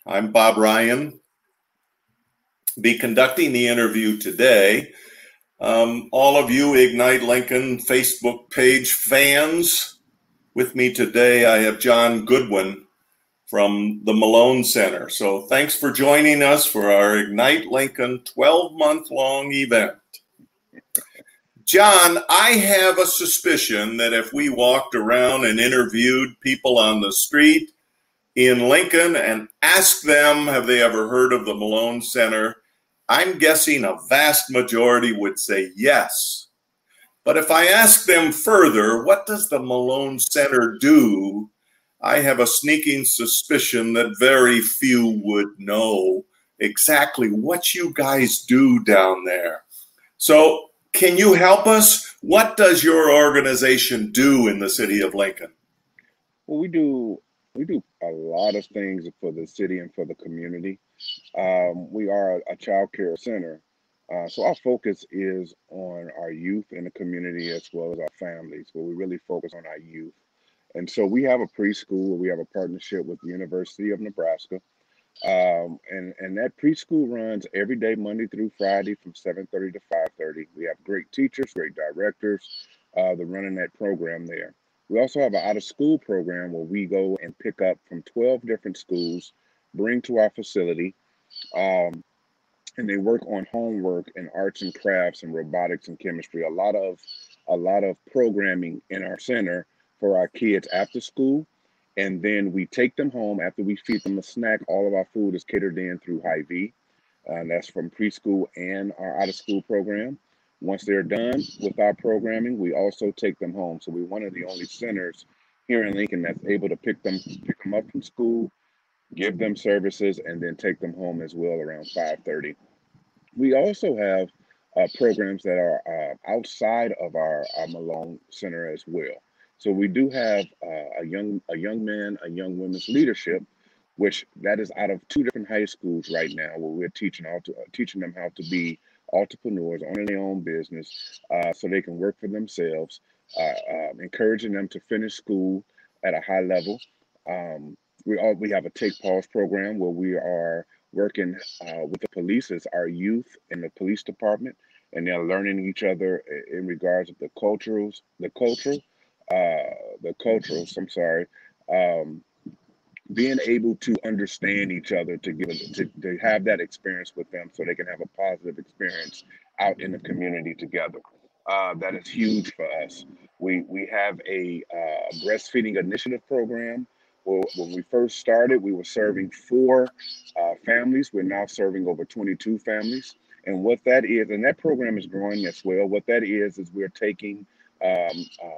I'm Bob Ryan. Be conducting the interview today. All of you Ignite Lincoln Facebook page fans, with me today I have John Goodwin from the Malone Center. So thanks for joining us for our Ignite Lincoln 12-month-long event. John, I have a suspicion that if we walked around and interviewed people on the street in Lincoln and asked them, have they ever heard of the Malone Center? I'm guessing a vast majority would say yes. But if I ask them further, what does the Malone Center do? I have a sneaking suspicion that very few would know exactly what you guys do down there. So can you help us? What does your organization do in the city of Lincoln? Well, we do a lot of things for the city and for the community. We are a child care center, so our focus is on our youth in the community as well as our families, but we really focus on our youth. And so we have a preschool. We have a partnership with the University of Nebraska, and that preschool runs every day, Monday through Friday, from 7:30 to 5:30. We have great teachers, great directors, that running that program there. We also have an out of school program where we go and pick up from 12 different schools, bring to our facility, um, and they work on homework and arts and crafts and robotics and chemistry. A lot of programming in our center for our kids after school. And then we take them home after we feed them a snack. All of our food is catered in through Hy-Vee, and that's from preschool and our out of school program. Once they're done with our programming, we also take them home. So we're one of the only centers here in Lincoln that's able to pick them up from school, give them services, and then take them home as well around 5:30. We also have programs that are outside of our Malone Center as well. So we do have a young man, a young women's leadership, which that is out of two different high schools right now, where we're teaching them how to be entrepreneurs, owning their own business, so they can work for themselves, encouraging them to finish school at a high level. Um, we have a Take Pause program where we are working with the police as our youth in the police department, and they're learning each other in regards of the cultures. I'm sorry, um, being able to understand each other to have that experience with them, so they can have a positive experience out in the community together. That is huge for us. We have a breastfeeding initiative program. Well, when we first started, we were serving four families. We're now serving over 22 families. And what that is, and that program is growing as well. What that is we're taking,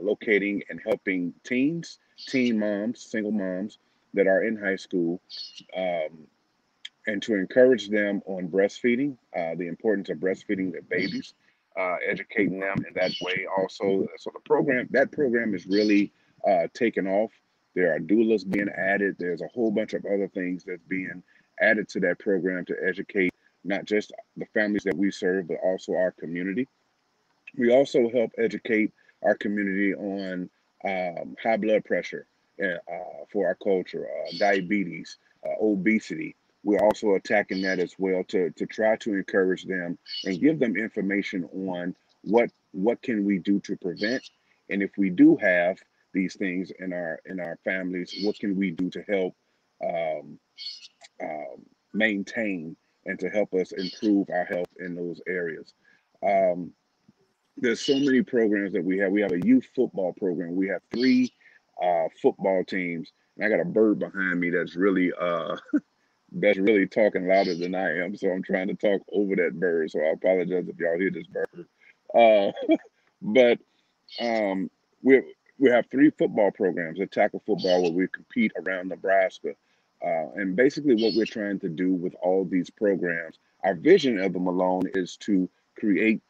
locating, and helping teens, teen moms, single moms that are in high school, um, and to encourage them on breastfeeding, the importance of breastfeeding their babies, educating them in that way. Also, so that program is really taken off. There are doulas being added. There's a whole bunch of other things that's being added to that program to educate not just the families that we serve, but also our community. We also help educate our community on high blood pressure for our culture, diabetes, obesity. We're also attacking that as well to try to encourage them and give them information on what can we do to prevent, and if we do have these things in our families, what can we do to help um, maintain and to help us improve our health in those areas. Um, there's so many programs that we have. We have a youth football program. We have three football teams, and I got a bird behind me that's really talking louder than I am. So I'm trying to talk over that bird. So I apologize if y'all hear this bird. Uh, but um, we we have three football programs: a tackle football where we compete around Nebraska, and basically what we're trying to do with all these programs. Our vision of the Malone is to create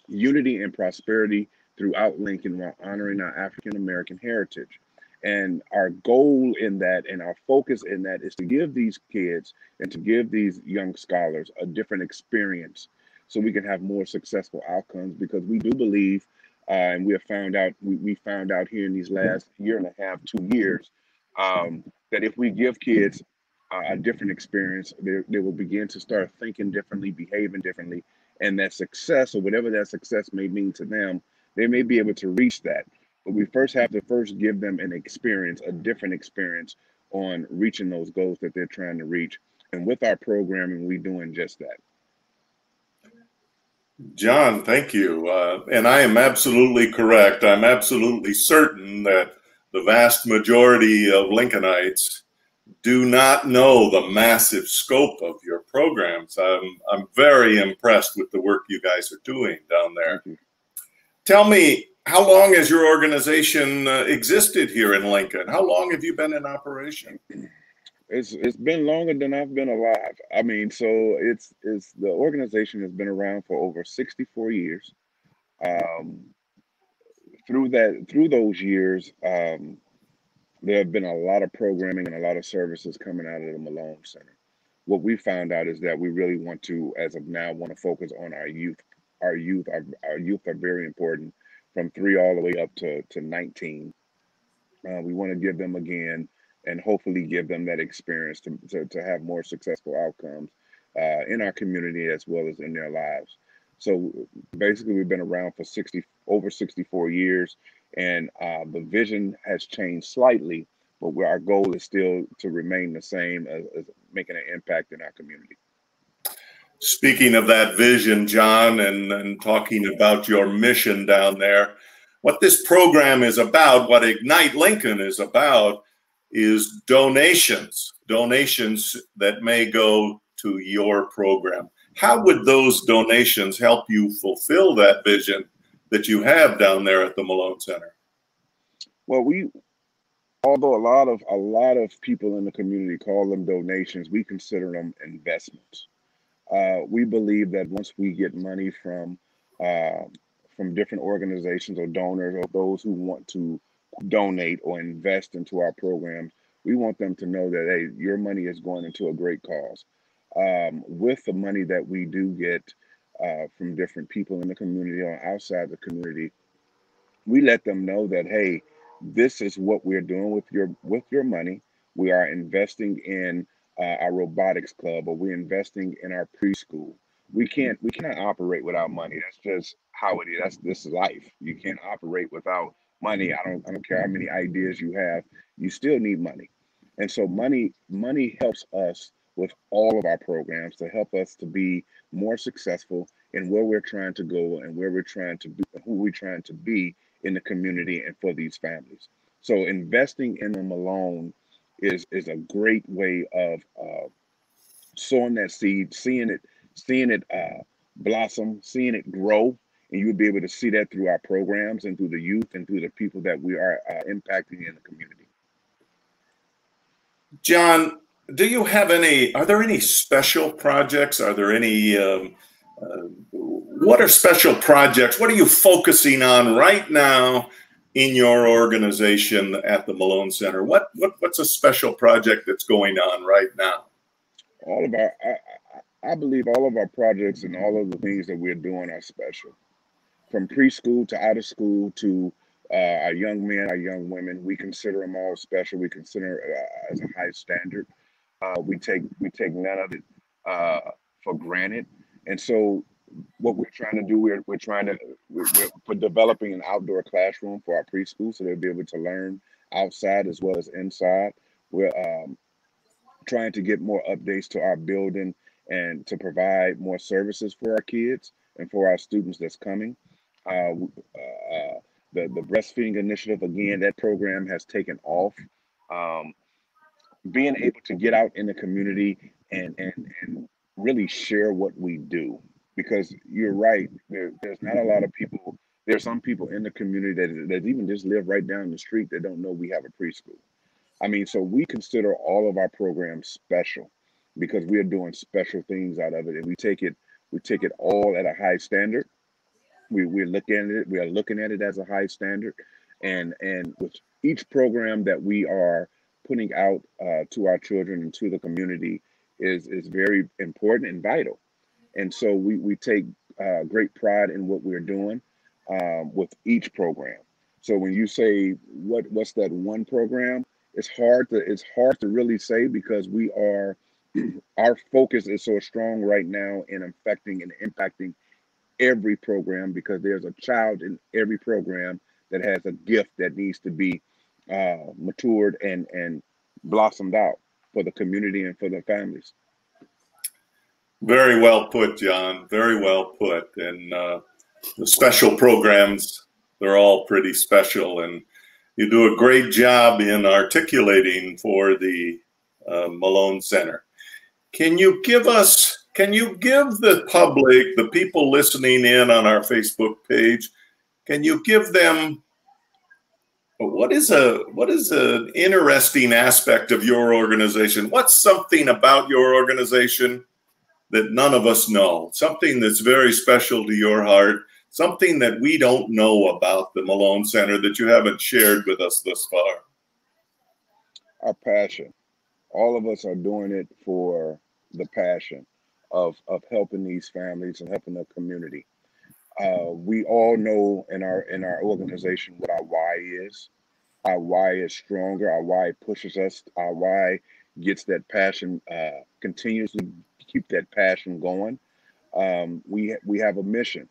unity and prosperity throughout Lincoln while honoring our African American heritage. And our goal in that and our focus in that is to give these kids and to give these young scholars a different experience so we can have more successful outcomes, because we do believe, and we found out here in these last year and a half, 2 years, that if we give kids a different experience. They will begin to start thinking differently, behaving differently, and that success, or whatever that success may mean to them, they may be able to reach that. But we first have to first give them an experience, a different experience on reaching those goals that they're trying to reach. And with our programming, we're doing just that. John, thank you. And I am absolutely correct. I'm absolutely certain that the vast majority of Lincolnites do not know the massive scope of your programs. I'm very impressed with the work you guys are doing down there. Tell me, how long has your organization existed here in Lincoln? How long have you been in operation? It's been longer than I've been alive. I mean, so it's the organization has been around for over 64 years. Um, through those years, there have been a lot of programming and a lot of services coming out of the Malone Center. What we found out is that we really want to, as of now, want to focus on our youth. Our youth are very important, from 3 all the way up to 19. We want to give them again, and hopefully give them that experience to have more successful outcomes in our community as well as in their lives. So basically, we've been around for over 64 years, and the vision has changed slightly, but our goal is still to remain the same as making an impact in our community. Speaking of that vision, John, and talking about your mission down there, what this program is about, what Ignite Lincoln is about, is donations that may go to your program. How would those donations help you fulfill that vision that you have down there at the Malone Center? Well, although a lot of people in the community call them donations, we consider them investments. We believe that once we get money from different organizations or donors or those who want to donate or invest into our programs, we want them to know that, hey, your money is going into a great cause. With the money that we do get from different people in the community or outside the community, we let them know that, hey, this is what we're doing with your money. We are investing in our robotics club, or we're investing in our preschool. We cannot operate without money. That's just how it is. This is life. You can't operate without money. I don't care how many ideas you have, you still need money. And so money helps us with all of our programs to help us to be more successful in where we're trying to go and where we're trying to be, who we're trying to be in the community and for these families. So investing in them alone is a great way of sowing that seed, seeing it blossom, seeing it grow, and you'll be able to see that through our programs and through the youth and through the people that we are impacting in the community. John, are there any special projects? Are there any, what are special projects? What are you focusing on right now in your organization at the Malone Center? What's a special project that's going on right now? I believe all of our projects and all of the things that we're doing are special. From preschool to out of school to our young men, our young women, we consider them all special. We consider as a high standard. We take none of it for granted. And so what we're trying to do, we're developing an outdoor classroom for our preschool so they'll be able to learn outside as well as inside. We're trying to get more updates to our building and to provide more services for our kids and for our students that's coming. The breastfeeding initiative, again, that program has taken off. Um, Being able to get out in the community and really share what we do, because you're right, there's not a lot of people. There's some people in the community that even just live right down the street that don't know we have a preschool. I mean, so we consider all of our programs special because we are doing special things out of it, and we take it all at a high standard. We are looking at it as a high standard, and with each program that we are putting out to our children and to the community is very important and vital. And so we take great pride in what we're doing with each program. So when you say what's that one program, it's hard to really say because we are our focus is so strong right now in affecting and impacting every program because there's a child in every program that has a gift that needs to be matured and blossomed out for the community and for the families. Very well put, John. Very well put. And the special programs, they're all pretty special. And you do a great job in articulating for the Malone Center. Can you give the public, the people listening in on our Facebook page, can you give them what is an interesting aspect of your organization? What's something about your organization that none of us know? Something that's very special to your heart, something that we don't know about the Malone Center that you haven't shared with us thus far? Our passion. All of us are doing it for the passion of helping these families and helping the community. We all know in our organization what our why is. Our why is stronger. Our why pushes us. Our why gets that passion, continuously keep that passion going. We have a mission,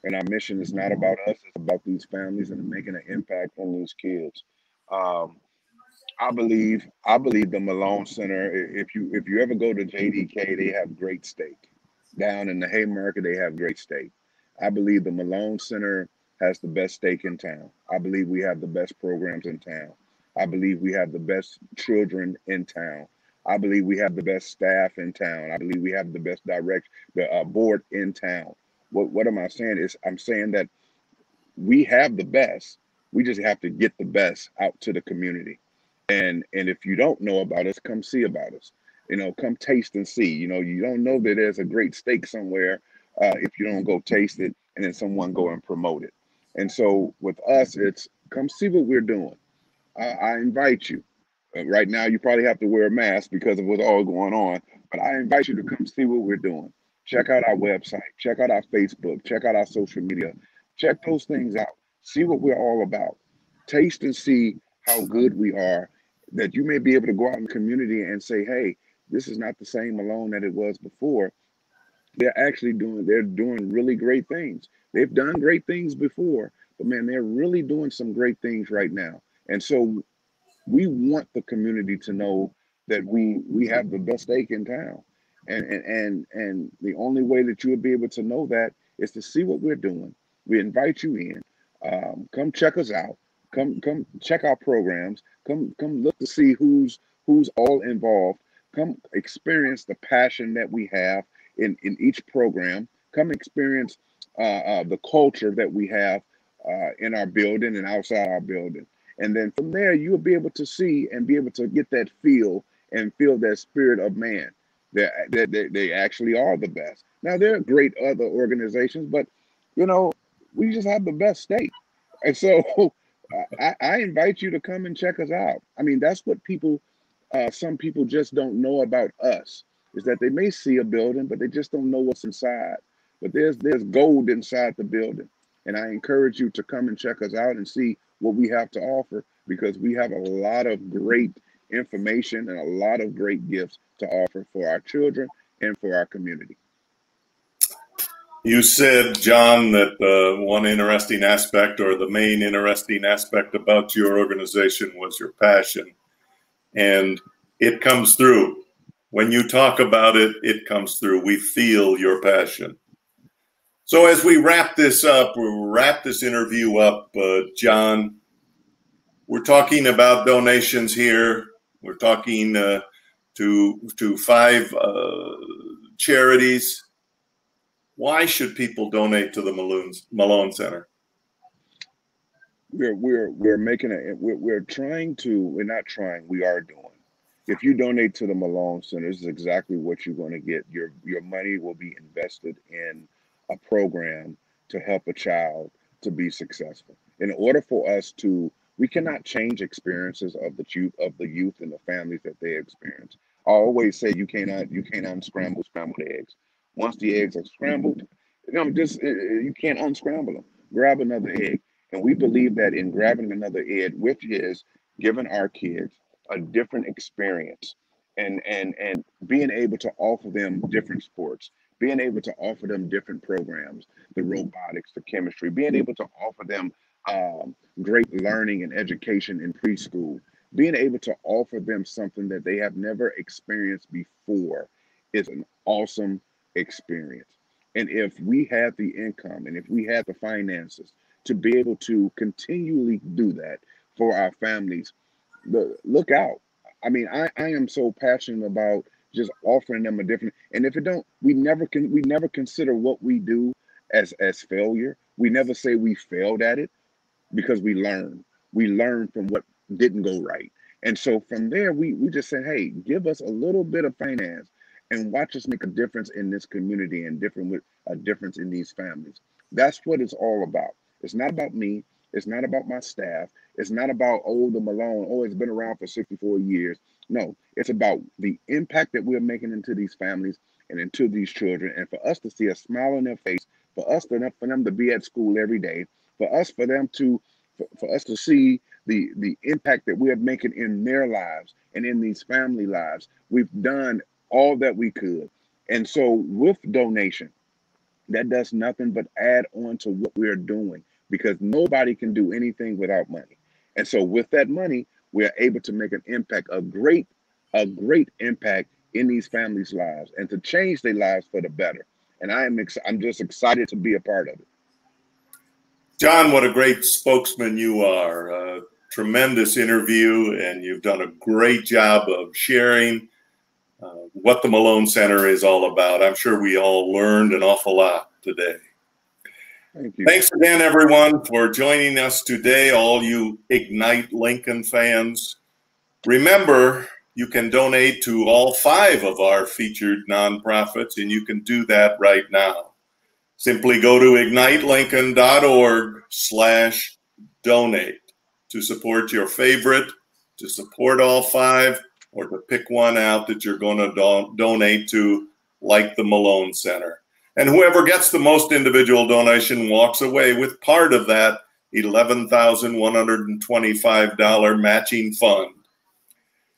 and our mission is not about us. It's about these families and making an impact on these kids. Um, I believe the Malone Center. If you ever go to JDK, they have great steak. Down in the Haymarket, they have great steak. I believe the Malone Center has the best steak in town. I believe we have the best programs in town. I believe we have the best children in town. I believe we have the best staff in town. I believe we have the best the board in town. What am I saying? Is I'm saying that we have the best. We just have to get the best out to the community. And if you don't know about us, come see about us. Come taste and see. You don't know that there's a great steak somewhere if you don't go taste it and then someone go and promote it. And so with us, it's come see what we're doing. I invite you. Right now, you probably have to wear a mask because of what's all going on, but I invite you to come see what we're doing. Check out our website, check out our Facebook, check out our social media, check those things out. See what we're all about. Taste and see how good we are, that you may be able to go out in the community and say, hey, this is not the same Malone that it was before. They're doing really great things. They've done great things before, but man, they're really doing some great things right now. And so we want the community to know that we have the best steak in town, and the only way that you'll be able to know that is to see what we're doing. We invite you in. Come check us out. Come check our programs. Come look to see who's all involved. Come experience the passion that we have in each program. Come experience the culture that we have in our building and outside our building. And then from there, you'll be able to see and be able to get that feel and feel that spirit of man. That they actually are the best. Now, there are great other organizations, but you know, we just have the best steak. And so I invite you to come and check us out. I mean, that's what some people just don't know about us, is that they may see a building, but they just don't know what's inside. But there's gold inside the building. And I encourage you to come and check us out and see what we have to offer, because we have a lot of great information and a lot of great gifts to offer for our children and for our community. You said, John, that one interesting aspect, or the main interesting aspect about your organization, was your passion. And it comes through. When you talk about it, it comes through. We feel your passion. So as we wrap this interview up, John, we're talking about donations here. We're talking to 5 charities. Why should people donate to the Malone Center? We're making it. We're trying to. We're not trying. We are doing. If you donate to the Malone Center, this is exactly what you're going to get. Your money will be invested in a program to help a child to be successful. In order for us to, we cannot change experiences of the youth and the families that they experience. I always say you can't unscramble scrambled eggs. Once the eggs are scrambled, you can't unscramble them. Grab another egg, and we believe that in grabbing another egg, which is giving our kids a different experience, and being able to offer them different sports, being able to offer them different programs, the robotics, the chemistry, being able to offer them great learning and education in preschool, being able to offer them something that they have never experienced before is an awesome experience. And if we have the income and if we have the finances to be able to continually do that for our families, look out. I mean, I am so passionate about just offering them a different, and if it don't, we never consider what we do as failure. We never say we failed at it because we learn. We learn from what didn't go right. And so from there, we just said, hey, give us a little bit of finance and watch us make a difference in this community and different with a difference in these families. That's what it's all about. It's not about me. It's not about my staff. It's not about, oh, the Malone, oh, it's been around for 64 years. No, it's about the impact that we're making into these families and into these children. And for us to see a smile on their face, for them to be at school every day, for them to for us to see the impact that we're making in their lives and in these family lives. We've done all that we could. And so with donation, that does nothing but add on to what we're doing, because nobody can do anything without money. And so with that money, we are able to make an impact, a great impact in these families' lives and to change their lives for the better. And I'm just excited to be a part of it. John, what a great spokesman you are. A tremendous interview, and you've done a great job of sharing what the Malone Center is all about. I'm sure we all learned an awful lot today. Thank you. Thanks again, everyone, for joining us today, all you Ignite Lincoln fans. Remember, you can donate to all 5 of our featured nonprofits, and you can do that right now. Simply go to ignitelincoln.org/donate to support your favorite, to support all 5, or to pick one out that you're going to donate to, like the Malone Center. And whoever gets the most individual donation walks away with part of that $11,125 matching fund.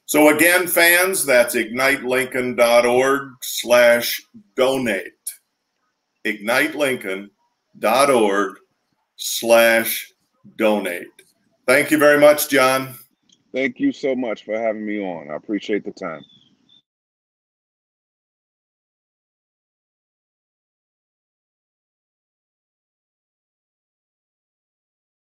So again, fans, that's ignitelincoln.org/donate. ignitelincoln.org/donate. Thank you very much, John. Thank you so much for having me on. I appreciate the time.